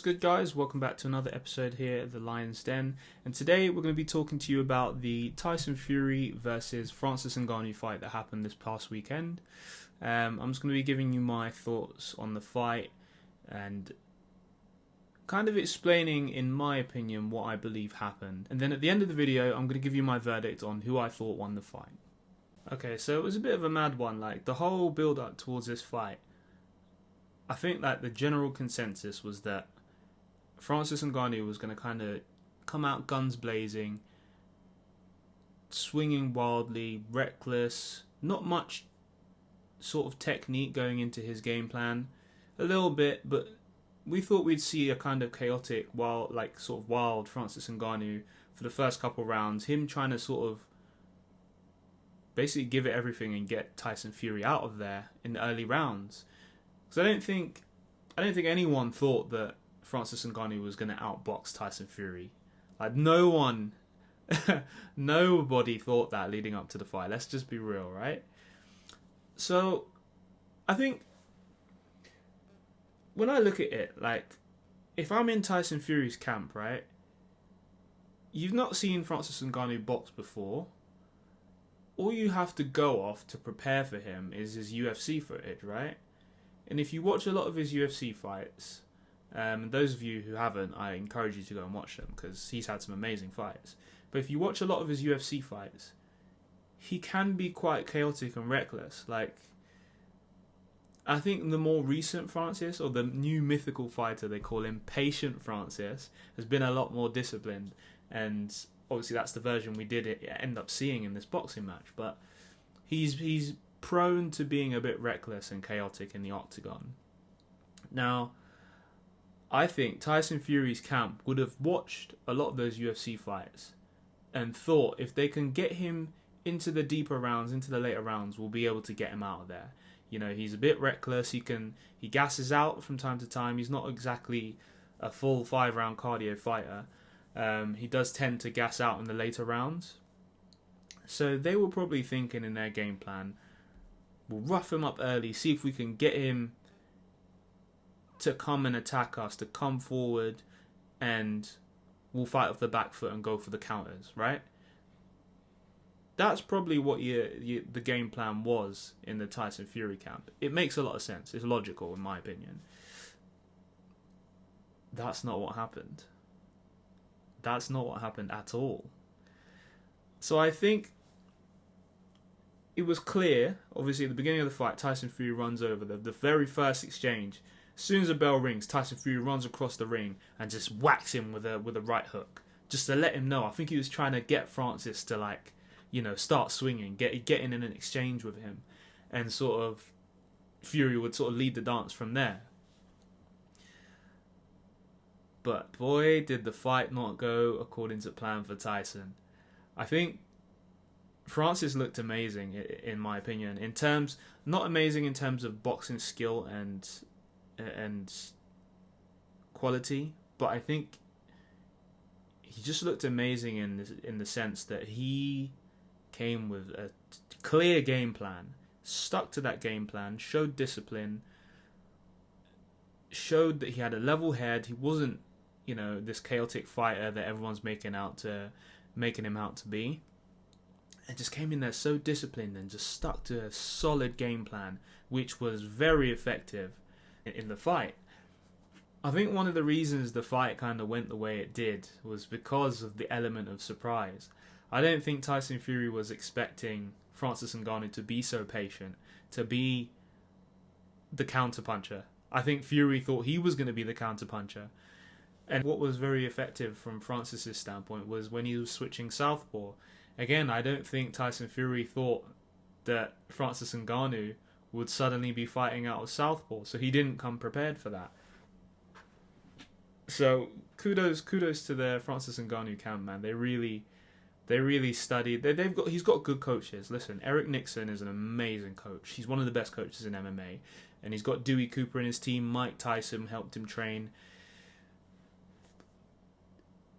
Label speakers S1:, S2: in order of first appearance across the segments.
S1: good, guys? Welcome back to another episode here at the Lion's Den, and today we're going to be talking to you about the Tyson Fury versus Francis Ngannou fight that happened this past weekend. I'm just going to be giving you my thoughts on the fight and kind of explaining, in my opinion, what I believe happened. And then at the end of the video, I'm going to give you my verdict on who I thought won the fight. Okay, so it was a bit of a mad one. Like, the whole build-up towards this fight, I think that the general consensus was that Francis Ngannou was going to kind of come out guns blazing, swinging wildly, reckless, not much sort of technique going into his game plan. A little bit, but we thought we'd see a kind of chaotic, wild Francis Ngannou for the first couple rounds. Him trying to sort of basically give it everything and get Tyson Fury out of there in the early rounds. Because I don't think anyone thought that Francis Ngannou was going to outbox Tyson Fury. Like, nobody thought that leading up to the fight. Let's just be real, right? So, I think when I look at it, like, if I'm in Tyson Fury's camp, right, you've not seen Francis Ngannou box before. All you have to go off to prepare for him is his UFC footage, right? And if you watch a lot of his UFC fights, those of you who haven't, I encourage you to go and watch them because he's had some amazing fights. But if you watch a lot of his UFC fights, he can be quite chaotic and reckless. Like, I think the more recent Francis, or the new mythical fighter they call him, Patient Francis, has been a lot more disciplined. And obviously that's the version we did end up seeing in this boxing match. But he's prone to being a bit reckless and chaotic in the octagon. Now, I think Tyson Fury's camp would have watched a lot of those UFC fights and thought if they can get him into the deeper rounds, into the later rounds, we'll be able to get him out of there. You know, he's a bit reckless. He gasses out from time to time. He's not exactly a full 5-round cardio fighter. He does tend to gas out in the later rounds. So they were probably thinking in their game plan, we'll rough him up early, see if we can get him to come and attack us, to come forward, and we'll fight off the back foot and go for the counters, right? That's probably what the game plan was in the Tyson Fury camp. It makes a lot of sense. It's logical, in my opinion. That's not what happened. That's not what happened at all. So I think it was clear, obviously at the beginning of the fight, Tyson Fury runs over the very first exchange. As soon as the bell rings, Tyson Fury runs across the ring and just whacks him with a right hook, just to let him know. I think he was trying to get Francis to, like, you know, start swinging, get in an exchange with him, and sort of Fury would sort of lead the dance from there. But boy, did the fight not go according to plan for Tyson. I think Francis looked amazing, in my opinion. Not amazing in terms of boxing skill and quality, but I think he just looked amazing in the sense that he came with a clear game plan, stuck to that game plan, showed discipline, showed that he had a level head. He wasn't, you know, this chaotic fighter that everyone's making him out to be. And just came in there so disciplined and just stuck to a solid game plan, which was very effective in the fight. I think one of the reasons the fight kind of went the way it did was because of the element of surprise. I don't think Tyson Fury was expecting Francis Ngannou to be so patient, to be the counterpuncher. I think Fury thought he was going to be the counterpuncher. And what was very effective from Francis's standpoint was when he was switching southpaw. Again, I don't think Tyson Fury thought that Francis Ngannou would suddenly be fighting out of southpaw, so he didn't come prepared for that. So kudos to the Francis Ngannou camp, man. They really studied. He's got good coaches. Listen, Eric Nixon is an amazing coach. He's one of the best coaches in MMA, and he's got Dewey Cooper in his team. Mike Tyson helped him train.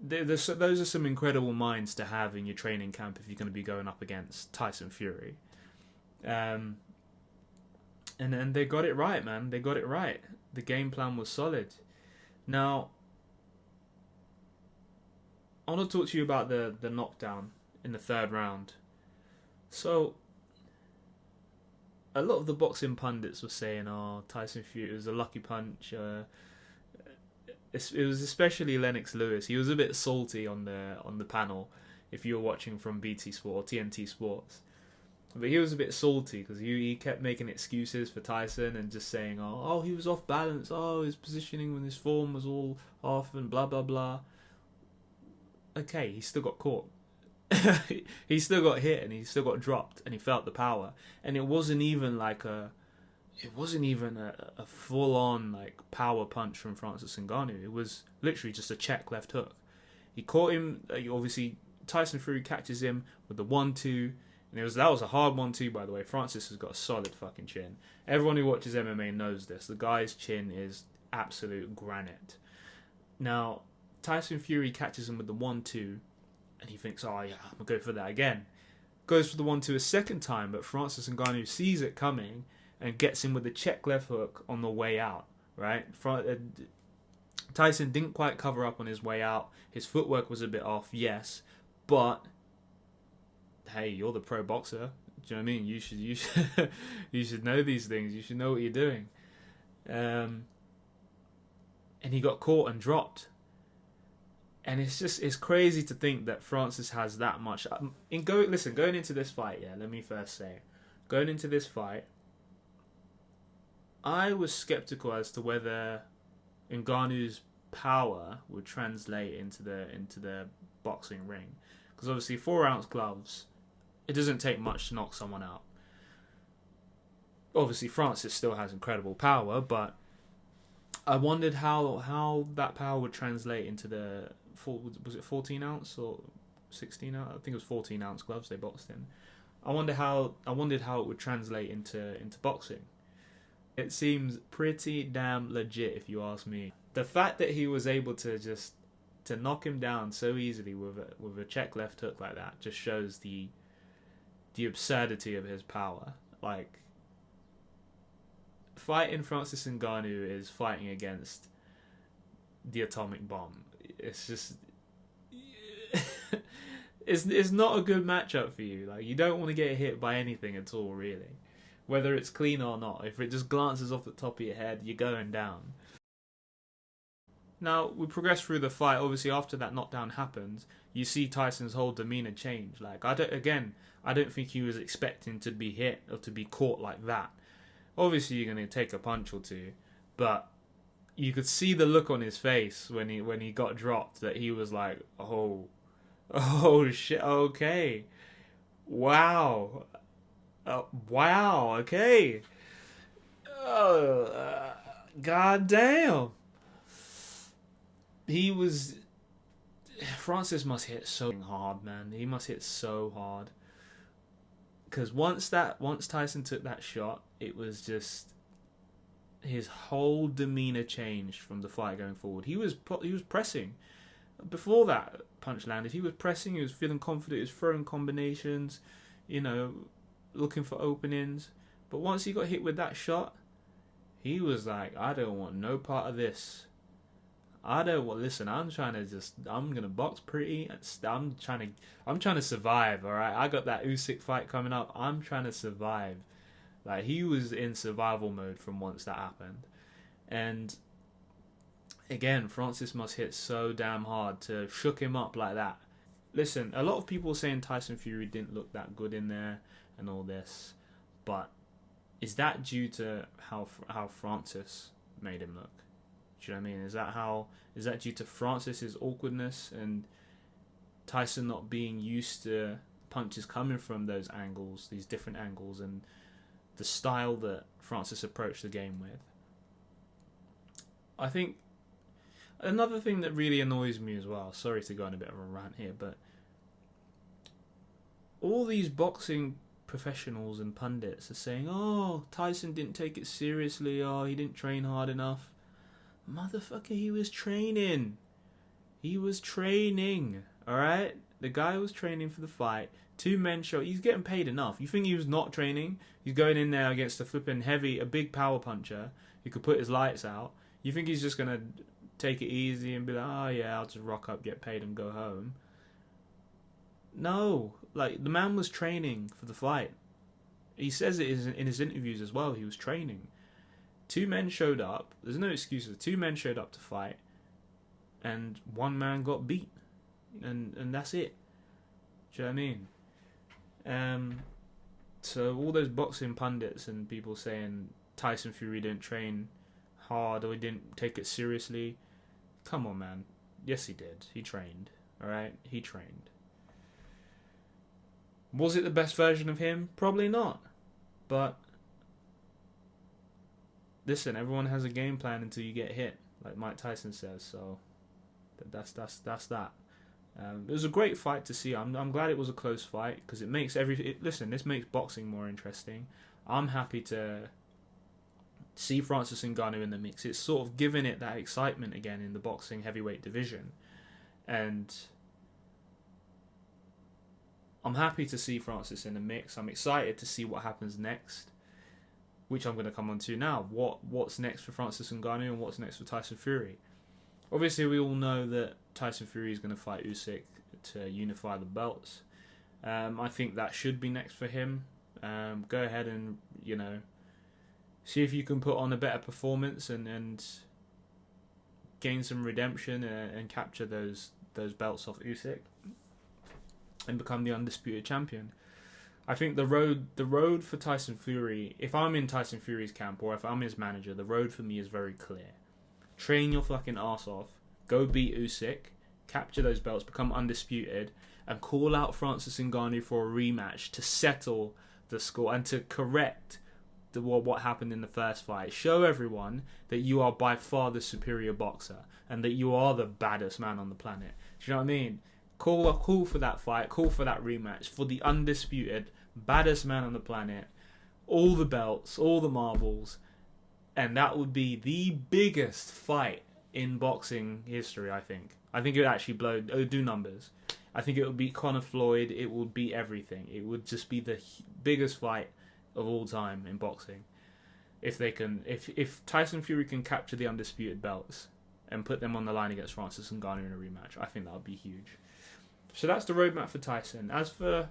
S1: Those are some incredible minds to have in your training camp if you're going to be going up against Tyson Fury. And they got it right, man. They got it right. The game plan was solid. Now, I want to talk to you about the knockdown in the third round. So, a lot of the boxing pundits were saying, "Oh, Tyson Fury, it was a lucky punch." It was especially Lennox Lewis. He was a bit salty on the panel, if you were watching from BT Sport or TNT Sports. But he was a bit salty because he kept making excuses for Tyson and just saying, oh, he was off balance. Oh, his positioning when his form was all off and blah, blah, blah. Okay, he still got caught. He still got hit and he still got dropped and he felt the power. And it wasn't even a full-on like power punch from Francis Ngannou. It was literally just a check left hook. He caught him. Obviously, Tyson Fury catches him with the 1-2. And that was a hard 1-2, by the way. Francis has got a solid fucking chin. Everyone who watches MMA knows this. The guy's chin is absolute granite. Now, Tyson Fury catches him with the 1-2, and he thinks, oh yeah, I'm going to go for that again. Goes for the 1-2 a second time, but Francis Ngannou sees it coming and gets him with the check left hook on the way out, right? Tyson didn't quite cover up on his way out. His footwork was a bit off, yes, but hey, you're the pro boxer. Do you know what I mean? You should you should know these things. You should know what you're doing. And he got caught and dropped. And it's crazy to think that Francis has that much. Going into this fight, yeah. Let me first say, going into this fight, I was skeptical as to whether Ngannou's power would translate into the boxing ring, because obviously 4-ounce gloves. It doesn't take much to knock someone out. Obviously, Francis still has incredible power, but I wondered how that power would translate into was it 14 ounce or 16 ounce? I think it was 14 ounce gloves they boxed in. I wondered how it would translate into boxing. It seems pretty damn legit, if you ask me. The fact that he was able to knock him down so easily with a check left hook like that just shows the absurdity of his power. Like, fighting Francis Ngannou is fighting against the atomic bomb. It's just it's not a good matchup for you. Like, you don't want to get hit by anything at all, really, whether it's clean or not. If it just glances off the top of your head, you're going down. Now, we progress through the fight. Obviously, after that knockdown happens, you see Tyson's whole demeanor change. Like, I don't think he was expecting to be hit or to be caught like that. Obviously, you're going to take a punch or two, but you could see the look on his face when he got dropped, that he was like, oh shit, okay, wow, okay, god damn. Francis must hit so hard, man. He must hit so hard. Because once Tyson took that shot, it was just his whole demeanor changed from the fight going forward. He was pressing. Before that punch landed, he was pressing, he was feeling confident, he was throwing combinations, looking for openings. But once he got hit with that shot, he was like, I don't want no part of this. Listen, I'm gonna box pretty. I'm trying to survive, alright? I got that Usyk fight coming up. I'm trying to survive. Like, he was in survival mode from once that happened. And again, Francis must hit so damn hard to shook him up like that. Listen, a lot of people saying Tyson Fury didn't look that good in there and all this, but is that due to how Francis made him look? Do you know what I mean? Is that due to Francis's awkwardness and Tyson not being used to punches coming from those angles, these different angles, and the style that Francis approached the game with? I think another thing that really annoys me as well, sorry to go on a bit of a rant here, but all these boxing professionals and pundits are saying, oh, Tyson didn't take it seriously, oh, he didn't train hard enough. Motherfucker, he was training. Alright? The guy was training for the fight. 2 men show. He's getting paid enough. You think he was not training? He's going in there against a big power puncher who could put his lights out. You think he's just going to take it easy and be like, oh yeah, I'll just rock up, get paid, and go home. No, like, the man was training for the fight. He says it in his interviews as well. He was training. 2 men showed up. There's no excuses. 2 men showed up to fight, and 1 man got beat, and that's it. Do you know what I mean? So all those boxing pundits and people saying Tyson Fury didn't train hard or he didn't take it seriously, come on, man. Yes, he did. He trained. All right, he trained. Was it the best version of him? Probably not. But listen, everyone has a game plan until you get hit, like Mike Tyson says. So that's that. It was a great fight to see. I'm glad it was a close fight because it makes this makes boxing more interesting. I'm happy to see Francis Ngannou in the mix. It's sort of giving it that excitement again in the boxing heavyweight division, and I'm happy to see Francis in the mix. I'm excited to see what happens next, which I'm going to come on to now. What's next for Francis Ngannou and what's next for Tyson Fury? Obviously, we all know that Tyson Fury is going to fight Usyk to unify the belts. I think that should be next for him. Go ahead and, see if you can put on a better performance and gain some redemption and capture those belts off Usyk and become the undisputed champion. I think the road for Tyson Fury, if I'm in Tyson Fury's camp or if I'm his manager, the road for me is very clear. Train your fucking ass off, go beat Usyk, capture those belts, become undisputed, and call out Francis Ngannou for a rematch to settle the score and to correct what happened in the first fight. Show everyone that you are by far the superior boxer and that you are the baddest man on the planet. Do you know what I mean? Call for that fight, call for that rematch, for the undisputed baddest man on the planet, all the belts, all the marbles, and that would be the biggest fight in boxing history, I think. I think it would actually do numbers. I think it would beat Conor Floyd, it would beat everything. It would just be the biggest fight of all time in boxing. If Tyson Fury can capture the undisputed belts and put them on the line against Francis Ngannou in a rematch, I think that would be huge. So that's the roadmap for Tyson. As for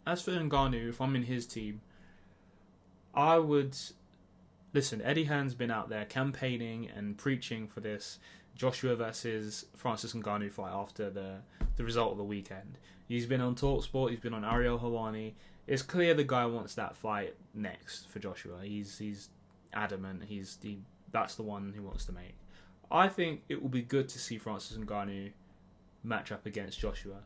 S1: Ngannou, if I'm in his team, I would listen. Eddie Hearn's been out there campaigning and preaching for this Joshua versus Francis Ngannou fight after the result of the weekend. He's been on TalkSport. He's been on Ariel Helwani. It's clear the guy wants that fight next for Joshua. He's adamant. That's the one he wants to make. I think it will be good to see Francis Ngannou match up against Joshua.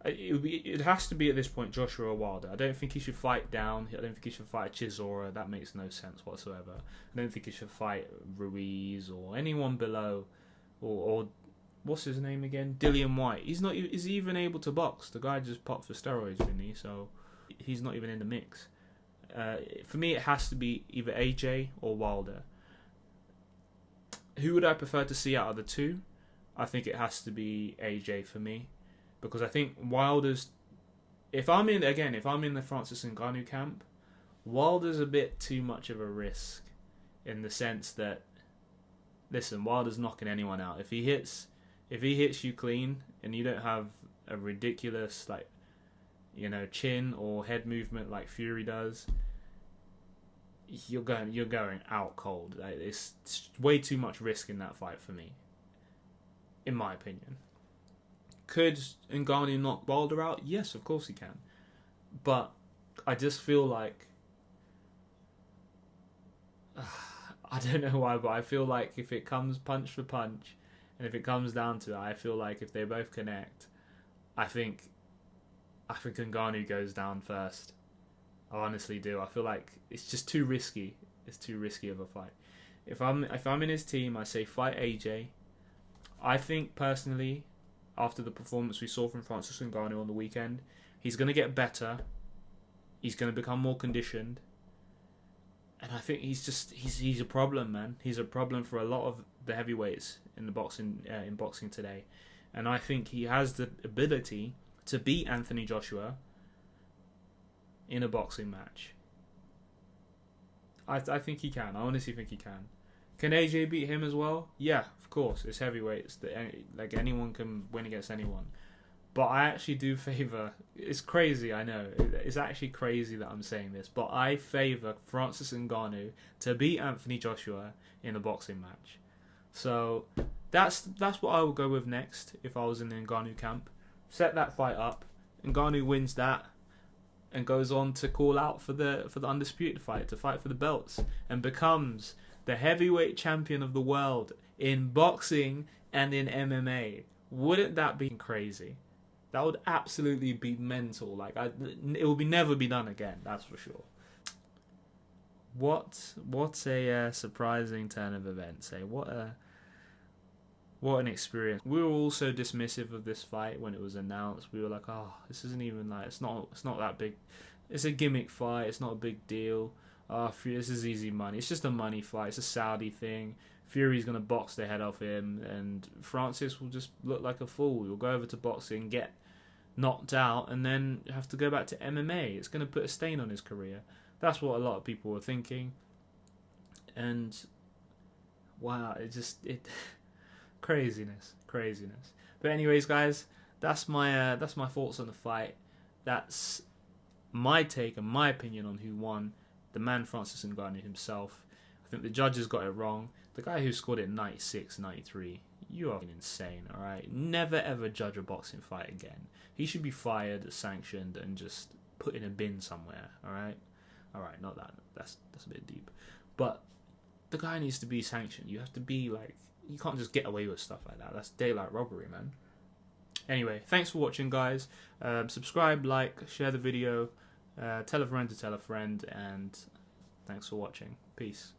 S1: It has to be at this point Joshua or Wilder. I don't think he should fight down. I don't think he should fight Chisora. That makes no sense whatsoever. I don't think he should fight Ruiz or anyone below, or what's his name again? Dillian White. Is he even able to box? The guy just popped for steroids, didn't he? So he's not even in the mix. For me, it has to be either AJ or Wilder. Who would I prefer to see out of the two? I think it has to be AJ for me, because I think Wilder's. If I'm in the Francis Ngannou camp, Wilder's a bit too much of a risk, in the sense that, listen, Wilder's knocking anyone out. If he hits you clean and you don't have a ridiculous chin or head movement like Fury does, you're going out cold. It's way too much risk in that fight for me, in my opinion. Could Ngannou knock Wilder out? Yes, of course he can. But I just feel like I don't know why, but I feel like if it comes punch for punch, and if it comes down to it, I feel like if they both connect, I think Ngannou goes down first. I honestly do. I feel like it's just too risky. It's too risky of a fight. If I'm in his team, I say fight AJ. I think personally, after the performance we saw from Francis Ngannou on the weekend, he's going to get better. He's going to become more conditioned. And I think he's a problem, man. He's a problem for a lot of the heavyweights in boxing today. And I think he has the ability to beat Anthony Joshua in a boxing match. I think he can. I honestly think he can. Can AJ beat him as well? Yeah, of course. It's heavyweights. Like anyone can win against anyone. But I actually do favour. It's crazy, I know. It's actually crazy that I'm saying this, but I favour Francis Ngannou to beat Anthony Joshua in a boxing match. So that's what I would go with next if I was in the Ngannou camp. Set that fight up. Ngannou wins that and goes on to call out for the undisputed fight, to fight for the belts, and becomes the heavyweight champion of the world in boxing and in MMA. Wouldn't that be crazy? That would absolutely be mental. Like, it will never be done again. That's for sure. What a surprising turn of events. What an experience. We were also dismissive of this fight when it was announced. We were like, oh, this isn't even like, it's not that big. It's a gimmick fight. It's not a big deal. This is easy money. It's just a money fight. It's a Saudi thing. Fury's going to box the head off him, and Francis will just look like a fool. He'll go over to boxing, get knocked out, and then have to go back to MMA. It's going to put a stain on his career. That's what a lot of people were thinking. And wow, craziness. But anyways, guys, that's my thoughts on the fight. That's my take and my opinion on who won. The man Francis Ngannou himself. I think the judges got it wrong. The guy who scored it 96, 93, you are insane, alright? Never ever judge a boxing fight again. He should be fired, sanctioned, and just put in a bin somewhere, alright? Alright, not that. That's a bit deep. But the guy needs to be sanctioned. You have to be like, you can't just get away with stuff like that. That's daylight robbery, man. Anyway, thanks for watching, guys. Subscribe, like, share the video, tell a friend to tell a friend, and thanks for watching. Peace.